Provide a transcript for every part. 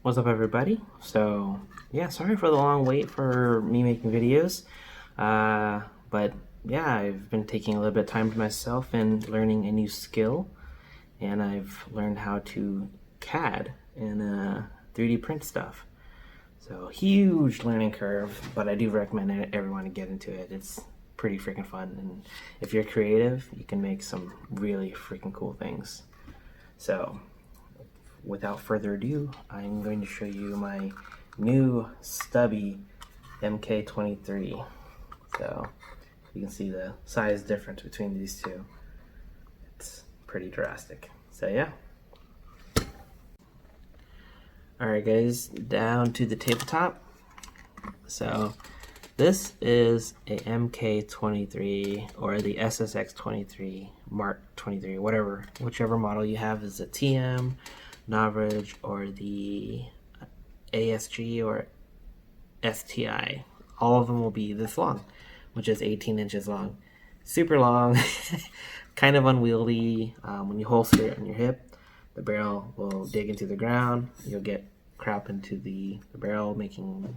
What's up, everybody? So yeah, sorry for the long wait for me making videos, but yeah, I've been taking a little bit of time to myself and learning a new skill, and I've learned how to CAD and 3D print stuff. So huge learning curve, but I do recommend everyone to get into it. It's pretty freaking fun, and if you're creative, you can make some really freaking cool things. So without further ado, I'm going to show you my new Stubby MK23. So you can see the size difference between these two. It's pretty drastic. So yeah. Alright guys, down to the tabletop. So this is a MK23 or the SSX23, Mark 23, whichever model you have is a TM, Average, or the ASG or STI. All of them will be this long, which is 18 inches long. Super long, kind of unwieldy. When you holster it on your hip, the barrel will dig into the ground. You'll get crap into the barrel, making,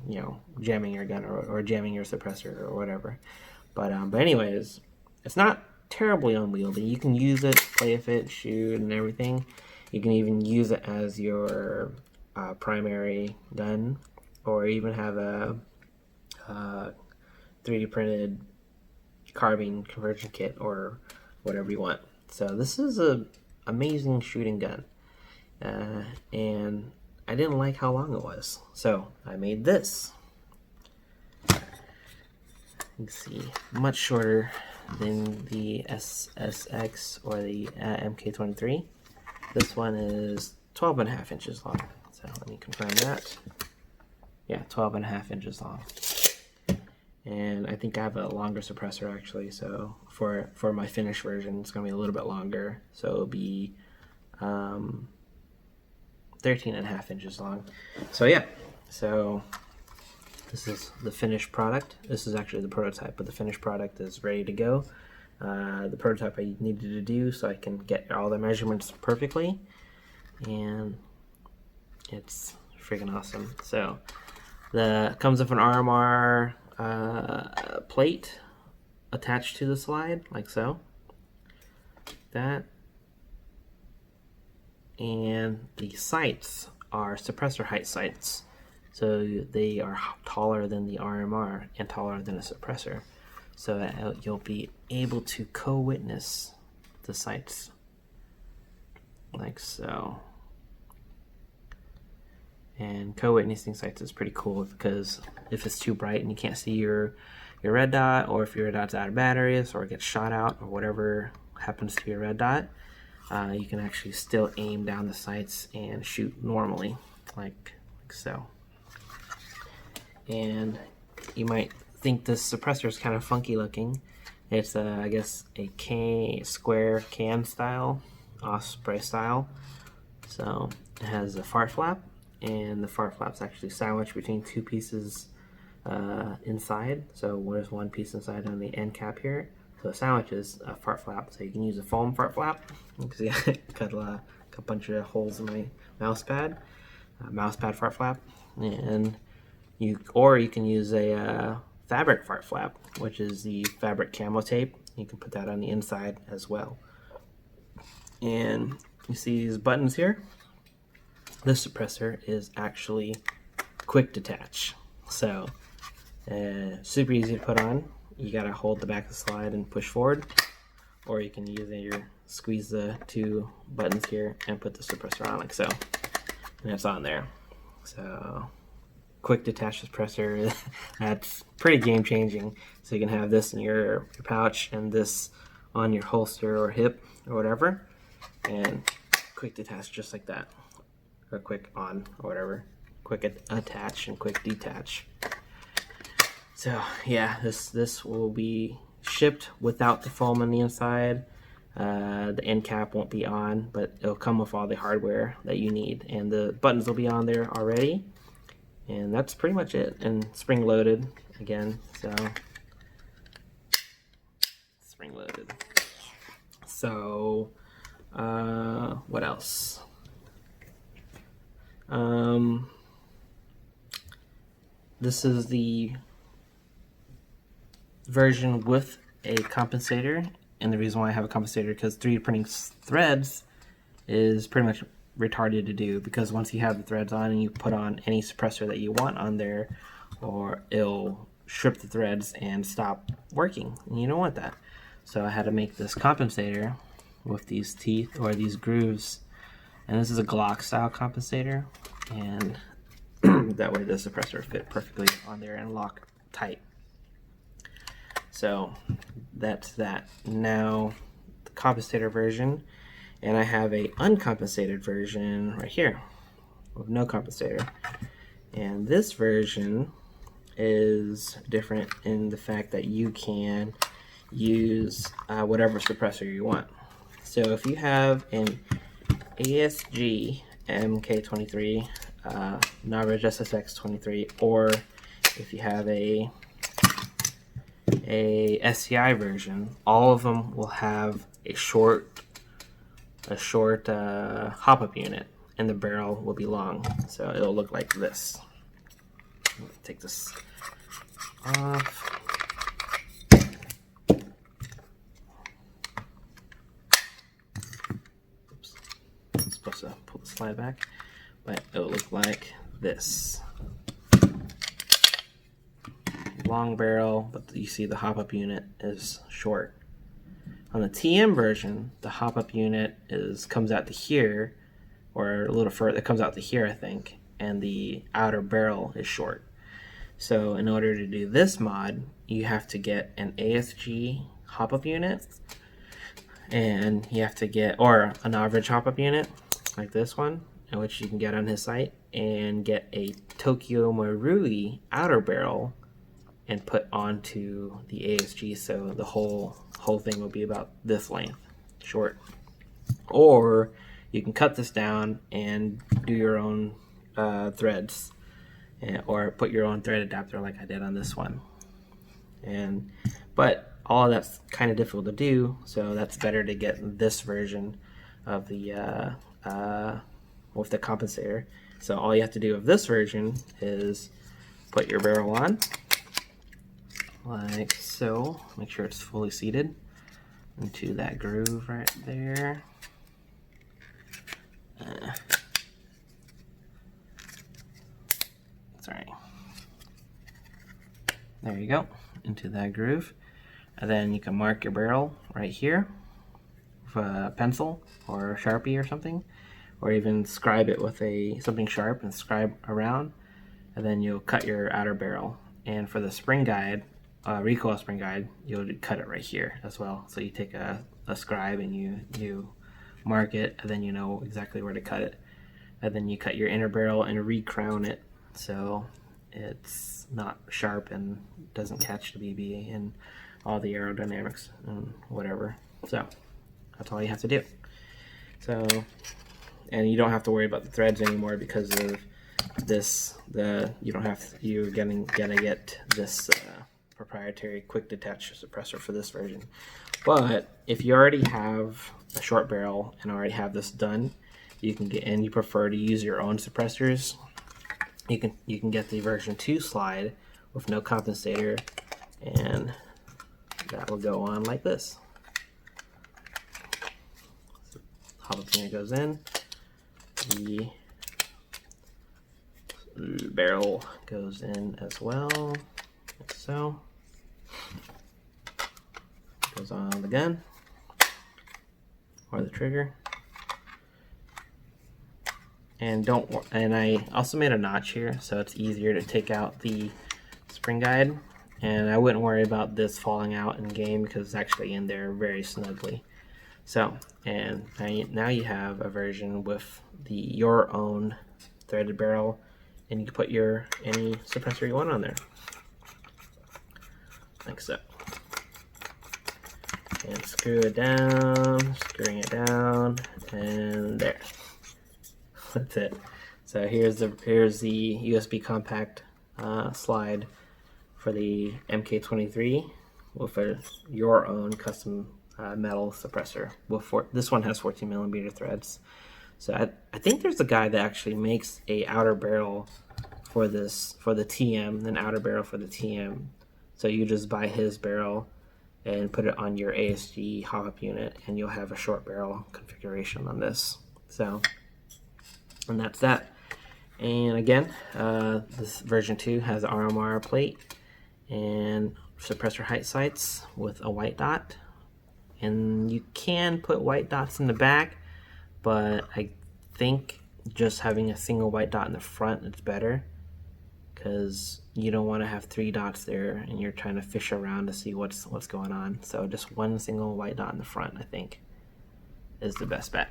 jamming your gun or jamming your suppressor or whatever. But anyways, it's not terribly unwieldy. You can use it, play with it, shoot, and everything. You can even use it as your primary gun, or even have a 3D printed carbine conversion kit or whatever you want. So this is an amazing shooting gun, and I didn't like how long it was, so I made this. You can see, much shorter than the SSX or the MK23. This one is 12.5 inches long. So let me confirm that. Yeah, 12.5 inches long. And I think I have a longer suppressor actually. So for my finished version, it's gonna be a little bit longer. So it'll be 13.5 inches long. So yeah, so this is the finished product. This is actually the prototype, but the finished product is ready to go. The prototype I needed to do so I can get all the measurements perfectly, and it's freaking awesome. So comes with an RMR plate attached to the slide, like so. That. And the sights are suppressor height sights. So they are taller than the RMR and taller than a suppressor. So that you'll be able to co-witness the sights, like so. And co-witnessing sights is pretty cool because if it's too bright and you can't see your red dot, or if your red dot's out of batteries or it gets shot out or whatever happens to your red dot, you can actually still aim down the sights and shoot normally, like so. And you might think this suppressor is kind of funky looking. It's I guess a square can style, Osprey style. So it has a fart flap, and the fart flap's actually sandwiched between two pieces inside. So there's one piece inside on the end cap here. So it sandwiches a fart flap, so you can use a foam fart flap. You can see I cut a bunch of holes in my mouse pad fart flap, and you can use a fabric fart flap, which is the fabric camo tape. You can put that on the inside as well. And you see these buttons here. This suppressor is actually quick detach, so super easy to put on. You gotta hold the back of the slide and push forward, or you can squeeze the two buttons here and put the suppressor on, like so, and it's on there. So quick detach suppressor, that's pretty game changing. So you can have this in your pouch and this on your holster or hip or whatever, and quick detach just like that, or quick on or whatever, quick attach and quick detach. So yeah, this will be shipped without the foam on the inside. The end cap won't be on, but it'll come with all the hardware that you need, and the buttons will be on there already. And that's pretty much it. And spring loaded again, so spring loaded. So what else? This is the version with a compensator, and the reason why I have a compensator because 3D printing threads is pretty much retarded to do, because once you have the threads on and you put on any suppressor that you want on there, or it'll strip the threads and stop working, and you don't want that. So I had to make this compensator with these teeth or these grooves, and this is a Glock style compensator, and that way the suppressor fit perfectly on there and lock tight. So that's that. Now the compensator version, and I have a uncompensated version right here with no compensator. And this version is different in the fact that you can use whatever suppressor you want. So if you have an ASG MK23, Navraj SSX23, or if you have a SCI version, all of them will have a short hop-up unit, and the barrel will be long, so it'll look like this. Take this off. Oops. I'm supposed to pull the slide back, but it'll look like this. Long barrel, but you see the hop-up unit is short. On the TM version, the hop-up unit comes out to here, or a little further. It comes out to here, I think, and the outer barrel is short. So in order to do this mod, you have to get an ASG hop-up unit, and you have to get, or an average hop-up unit like this one, which you can get on his site, and get a Tokyo Marui outer barrel and put onto the ASG, so the whole thing will be about this length, short. Or you can cut this down and do your own threads, or put your own thread adapter like I did on this one. But all of that's kind of difficult to do, so that's better to get this version of the with the compensator. So all you have to do with this version is put your barrel on like so. Make sure it's fully seated into that groove right there. Sorry. There you go, into that groove. And then you can mark your barrel right here with a pencil or a Sharpie or something, or even scribe it with something sharp and scribe around, and then you'll cut your outer barrel. And for the spring guide, recoil spring guide, you'll cut it right here as well. So you take a scribe and you mark it, and then you know exactly where to cut it. And then you cut your inner barrel and recrown it so it's not sharp and doesn't catch the BB and all the aerodynamics and whatever. So that's all you have to do. So, and you don't have to worry about the threads anymore because of this. You're gonna get this proprietary quick detach suppressor for this version. But if you already have a short barrel and already have this done, you can get, and you prefer to use your own suppressors, you can get the version 2 slide with no compensator, and that will go on like this. So jalapeno goes in, the barrel goes in as well, like so. Goes on the gun or the trigger. And I also made a notch here so it's easier to take out the spring guide, and I wouldn't worry about this falling out in game because it's actually in there very snugly. So, and now you have a version with your own threaded barrel, and you can put any suppressor you want on there, like so. And screw it down, screwing it down, and there. That's it. So here's the USB compact slide for the MK23 with your own custom metal suppressor. This one has 14mm threads. So I think there's a guy that actually makes a outer barrel for this, for the TM, an outer barrel for the TM. So you just buy his barrel and put it on your ASG hop unit, and you'll have a short barrel configuration on this. So, and that's that. And again, this version 2 has an RMR plate and suppressor height sights with a white dot. And you can put white dots in the back, but I think just having a single white dot in the front is better, because you don't want to have 3 dots there and you're trying to fish around to see what's going on. So just one single white dot in the front, I think, is the best bet.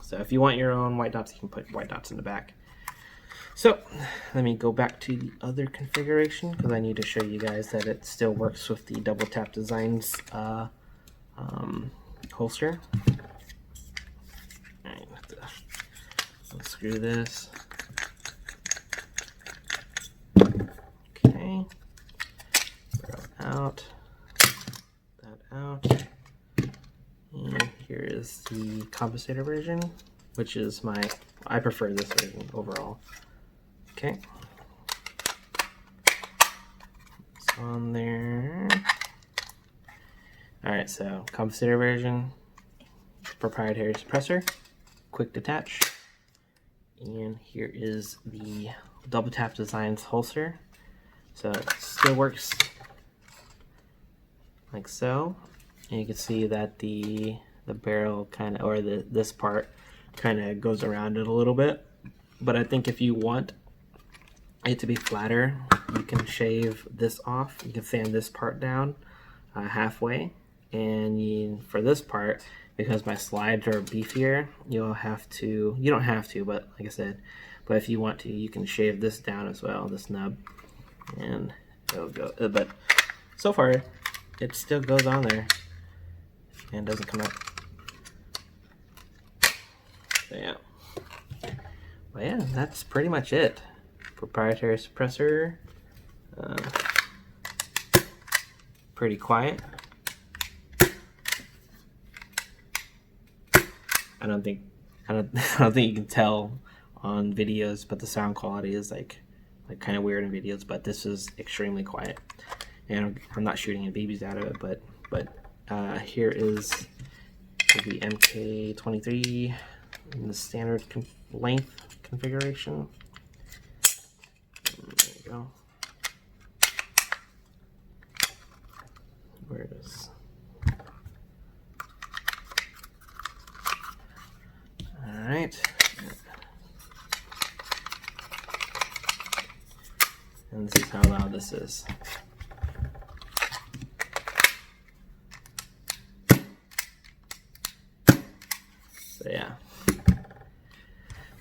So if you want your own white dots, you can put white dots in the back. So let me go back to the other configuration, because I need to show you guys that it still works with the Double Tap Designs holster. Alright, unscrew this. Okay, out, that out, and here is the compensator version, which is I prefer this version overall. Okay, it's on there. Alright, so compensator version, proprietary suppressor, quick detach, and here is the Double Tap Designs holster. So it still works like so, and you can see that the barrel kind of, or this part kind of goes around it a little bit. But I think if you want it to be flatter, you can shave this off. You can sand this part down halfway, and for this part, because my slides are beefier, you don't have to, but like I said, but if you want to, you can shave this down as well, this nub, and it'll go. But so far, it still goes on there and doesn't come up. So yeah. But yeah, that's pretty much it. Proprietary suppressor. Pretty quiet. I don't think you can tell on videos, but the sound quality is like kind of weird in videos. But this is extremely quiet, and I'm not shooting any BBs out of it. But here is the MK23 in the standard length configuration. There you go. Where is? All right. And this is how loud this is.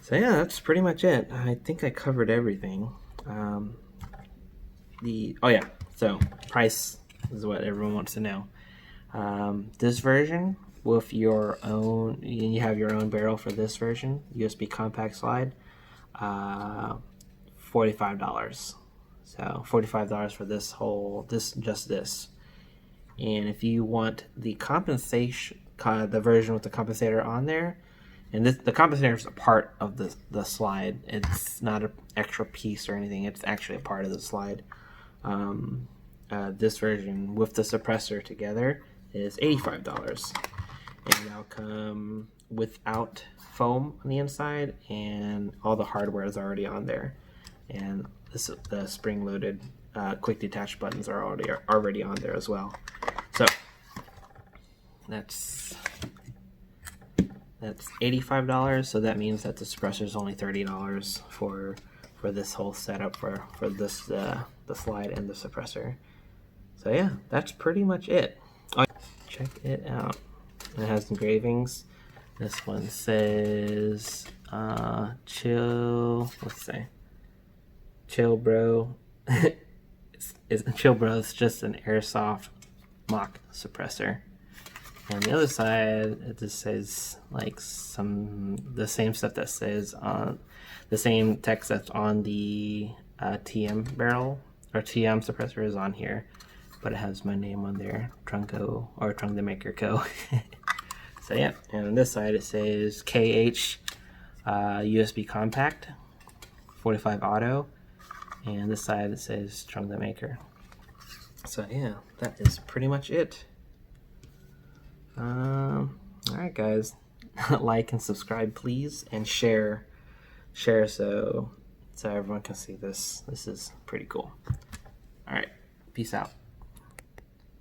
So yeah, that's pretty much it. I think I covered everything. So price is what everyone wants to know. This version with your own, you have your own barrel for this version, USB compact slide, $45. So $45 for this just this. And if you want the compensation, the version with the compensator on there, and the compensator is a part of the slide. It's not an extra piece or anything. It's actually a part of the slide. This version with the suppressor together is $85, and that'll come without foam on the inside, and all the hardware is already on there, and the spring-loaded quick detach buttons are already on there as well. So that's $85. So that means that the suppressor is only $30 for this whole setup for this the slide and the suppressor. So yeah, that's pretty much it. Check it out. It has engravings. This one says chill. Let's say chill bro. it's chill bro. It's just an airsoft mock suppressor. And the other side, it just says like the same stuff that says on the same text that's on the TM barrel or TM suppressor is on here, but it has my name on there, Trunco or Trunk the Maker Co. So yeah, and on this side it says KH USB compact, 45 auto, and this side it says from the maker. So yeah, that is pretty much it. Alright guys, like and subscribe please, and share so everyone can see this. This is pretty cool. Alright, peace out.